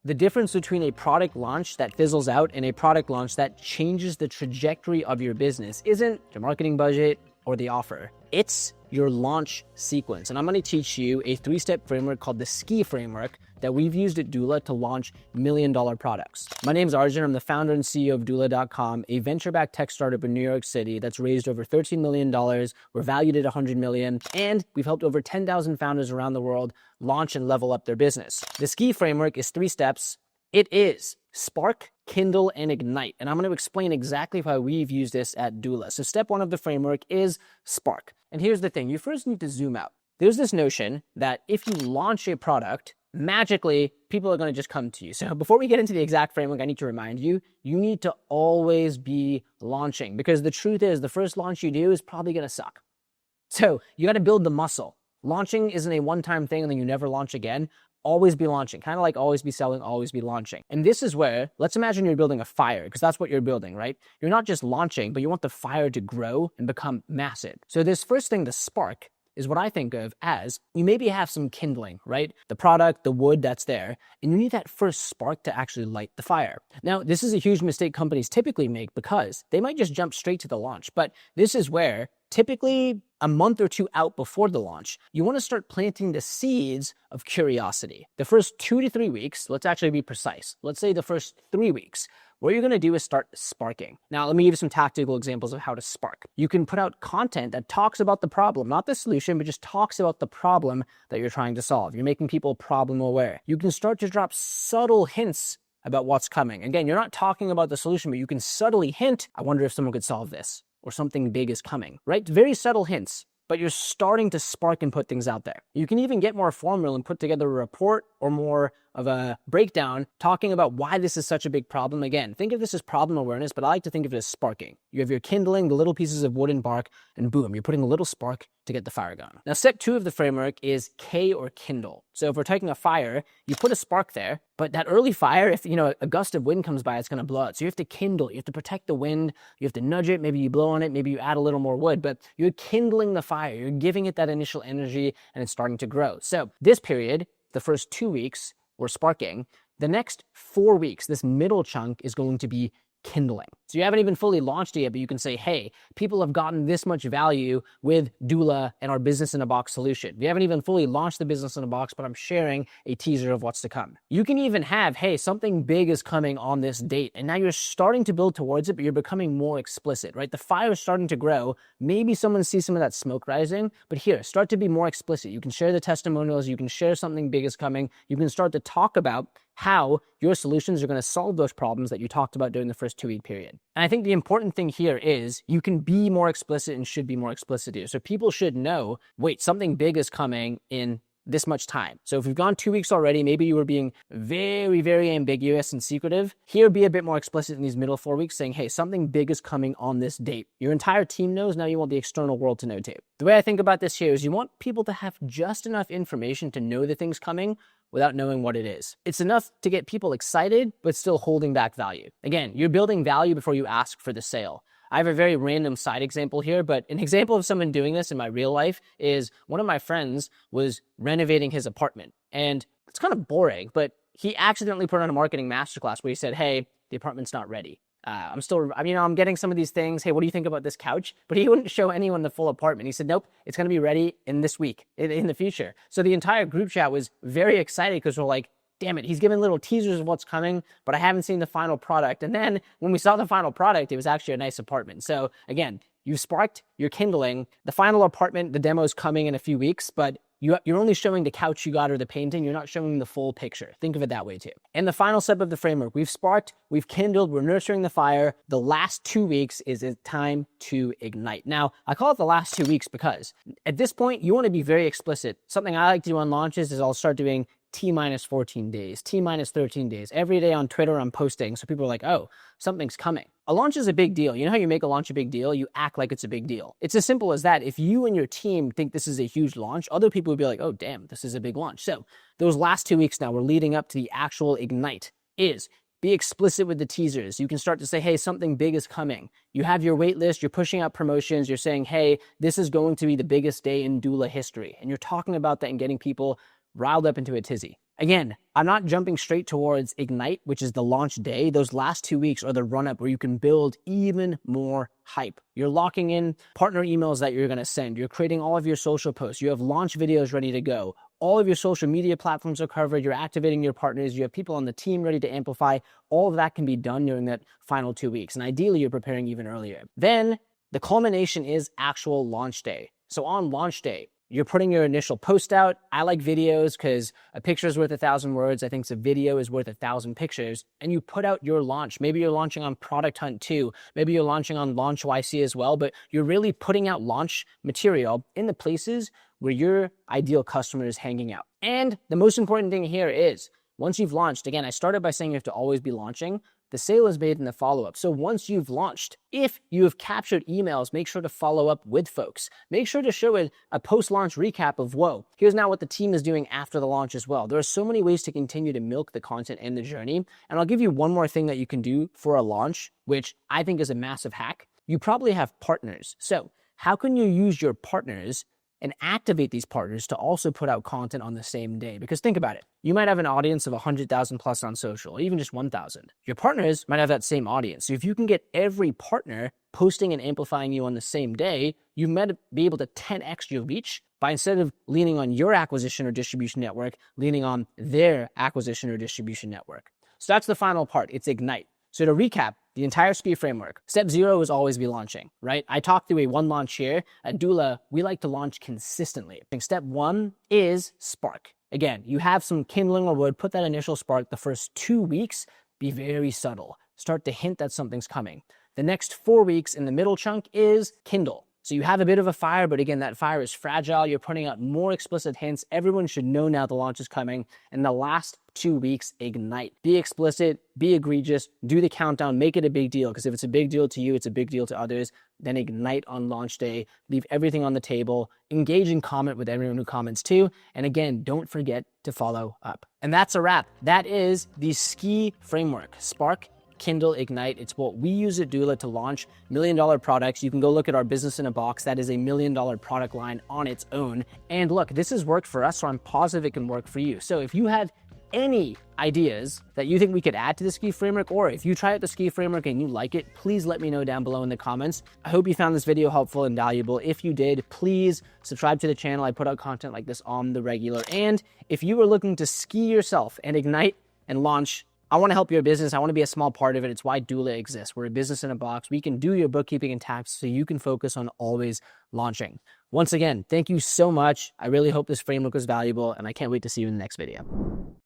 The difference between a product launch that fizzles out and a product launch that changes the trajectory of your business isn't your marketing budget or the offer. It's your launch sequence. And I'm going to teach you a 3-step framework called the SKI framework that we've used at Doola to launch million-dollar products. My name is Arjun. I'm the founder and CEO of doola.com, a venture-backed tech startup in New York City that's raised over $13 million. We're valued at $100 million, and we've helped over 10,000 founders around the world launch and level up their business. The SKI framework is 3 steps. It is Spark, Kindle, and Ignite. And I'm going to explain exactly how we've used this at Doola. So step 1 of the framework is Spark. And here's the thing. You first need to zoom out. There's this notion that if you launch a product, magically, people are going to just come to you. So before we get into the exact framework, I need to remind you, you need to always be launching, because the truth is the first launch you do is probably going to suck. So you got to build the muscle. Launching isn't a one-time thing and then you never launch again. Always be launching, kind of like always be selling, always be launching. And this is where, let's imagine you're building a fire, because that's what you're building, right? You're not just launching, but you want the fire to grow and become massive. So this first thing, the spark, is what I think of as you maybe have some kindling, right? The product, the wood that's there, and you need that first spark to actually light the fire. Now, this is a huge mistake companies typically make because they might just jump straight to the launch, but this is where typically a month or 2 out before the launch, you want to start planting the seeds of curiosity. The first 2 to 3 weeks, let's actually be precise. Let's say the first 3 weeks, what you're going to do is start sparking. Now, let me give you some tactical examples of how to spark. You can put out content that talks about the problem, not the solution, but just talks about the problem that you're trying to solve. You're making people problem aware. You can start to drop subtle hints about what's coming. Again, you're not talking about the solution, but you can subtly hint, I wonder if someone could solve this, or something big is coming, right? Very subtle hints, but you're starting to spark and put things out there. You can even get more formal and put together a report or more of a breakdown talking about why this is such a big problem. Again, think of this as problem awareness, but I like to think of it as sparking. You have your kindling, the little pieces of wood and bark, and boom, you're putting a little spark to get the fire going. Now, step 2 of the framework is K or kindle. So if we're taking a fire, you put a spark there, but that early fire, if a gust of wind comes by, it's going to blow it. So you have to kindle, you have to protect the wind, you have to nudge it, maybe you blow on it, maybe you add a little more wood, but you're kindling the fire, you're giving it that initial energy, and it's starting to grow. So this period, the first 2 weeks, we're sparking. The next 4 weeks, this middle chunk is going to be kindling. So you haven't even fully launched it yet, but you can say, hey, people have gotten this much value with Doola and our business in a box solution. We haven't even fully launched the business in a box, but I'm sharing a teaser of what's to come. You can even have, hey, something big is coming on this date. And now you're starting to build towards it, but you're becoming more explicit, right? The fire is starting to grow. Maybe someone sees some of that smoke rising, but here, start to be more explicit. You can share the testimonials. You can share something big is coming. You can start to talk about how your solutions are going to solve those problems that you talked about during the first 2-week period. And I think the important thing here is you can be more explicit and should be more explicit here. So people should know, wait, something big is coming in this much time. So if you've gone 2 weeks already, maybe you were being very, very ambiguous and secretive. Here, be a bit more explicit in these middle 4 weeks saying, hey, something big is coming on this date. Your entire team knows, now you want the external world to know too. The way I think about this here is you want people to have just enough information to know the thing's coming without knowing what it is. It's enough to get people excited, but still holding back value. Again, you're building value before you ask for the sale. I have a very random side example here, but an example of someone doing this in my real life is one of my friends was renovating his apartment. And it's kind of boring, but he accidentally put on a marketing masterclass where he said, hey, the apartment's not ready. I'm getting some of these things. Hey, what do you think about this couch? But he wouldn't show anyone the full apartment. He said, nope, it's going to be ready in this week, in the future. So the entire group chat was very excited because we're like, damn it, he's giving little teasers of what's coming, but I haven't seen the final product. And then when we saw the final product, it was actually a nice apartment. So again, you've sparked, you're kindling. The final apartment, the demo's coming in a few weeks, but you're only showing the couch you got or the painting. You're not showing the full picture. Think of it that way too. And the final step of the framework, we've sparked, we've kindled, we're nurturing the fire. The last 2 weeks is a time to ignite. Now, I call it the last 2 weeks because at this point, you want to be very explicit. Something I like to do on launches is I'll start doing T-minus 14 days, T-minus 13 days. Every day on Twitter, I'm posting. So people are like, oh, something's coming. A launch is a big deal. You know how you make a launch a big deal? You act like it's a big deal. It's as simple as that. If you and your team think this is a huge launch, other people would be like, oh, damn, this is a big launch. So those last 2 weeks now, we're leading up to the actual ignite is be explicit with the teasers. You can start to say, hey, something big is coming. You have your wait list, you're pushing out promotions, you're saying, hey, this is going to be the biggest day in Doola history. And you're talking about that and getting people riled up into a tizzy. Again, I'm not jumping straight towards Ignite, which is the launch day. Those last 2 weeks are the run-up where you can build even more hype. You're locking in partner emails that you're gonna send. You're creating all of your social posts. You have launch videos ready to go. All of your social media platforms are covered. You're activating your partners. You have people on the team ready to amplify. All of that can be done during that final 2 weeks. And ideally, you're preparing even earlier. Then the culmination is actual launch day. So on launch day, you're putting your initial post out. I like videos because a picture is worth 1,000 words. I think a video is worth 1,000 pictures. And you put out your launch. Maybe you're launching on Product Hunt too. Maybe you're launching on Launch YC as well. But you're really putting out launch material in the places where your ideal customer is hanging out. And the most important thing here is once you've launched, again, I started by saying you have to always be launching. The sale is made in the follow-up. So once you've launched, if you have captured emails, make sure to follow up with folks. Make sure to show a post-launch recap of, whoa, here's now what the team is doing after the launch as well. There are so many ways to continue to milk the content and the journey. And I'll give you one more thing that you can do for a launch, which I think is a massive hack. You probably have partners. So how can you use your partners and activate these partners to also put out content on the same day? Because think about it. You might have an audience of 100,000 plus on social, even just 1,000. Your partners might have that same audience. So if you can get every partner posting and amplifying you on the same day, you might be able to 10x your reach by, instead of leaning on your acquisition or distribution network, leaning on their acquisition or distribution network. So that's the final part. It's Ignite. So to recap, the entire ski framework, step 0 is always be launching, right? I talked through a one launch here. At Doola, we like to launch consistently. Step 1 is spark. Again, you have some kindling or wood, put that initial spark. The first 2 weeks, be very subtle. Start to hint that something's coming. The next 4 weeks in the middle chunk is kindle. So you have a bit of a fire, but again, that fire is fragile. You're putting out more explicit hints. Everyone should know now the launch is coming. And the last 2 weeks, ignite. Be explicit, be egregious, do the countdown, make it a big deal. Because if it's a big deal to you, it's a big deal to others. Then ignite on launch day. Leave everything on the table. Engage and comment with everyone who comments too. And again, don't forget to follow up. And that's a wrap. That is the ski framework. Spark, Kindle, Ignite. It's what we use at Doola to launch $1 million products. You can go look at our business in a box. That is a $1 million product line on its own. And look, this has worked for us, so I'm positive it can work for you. So if you have any ideas that you think we could add to the ski framework, or if you try out the ski framework and you like it, please let me know down below in the comments. I hope you found this video helpful and valuable. If you did, please subscribe to the channel. I put out content like this on the regular. And if you are looking to ski yourself and ignite and launch, I want to help your business. I want to be a small part of it. It's why Doola exists. We're a business in a box. We can do your bookkeeping and tax so you can focus on always launching. Once again, thank you so much. I really hope this framework was valuable, and I can't wait to see you in the next video.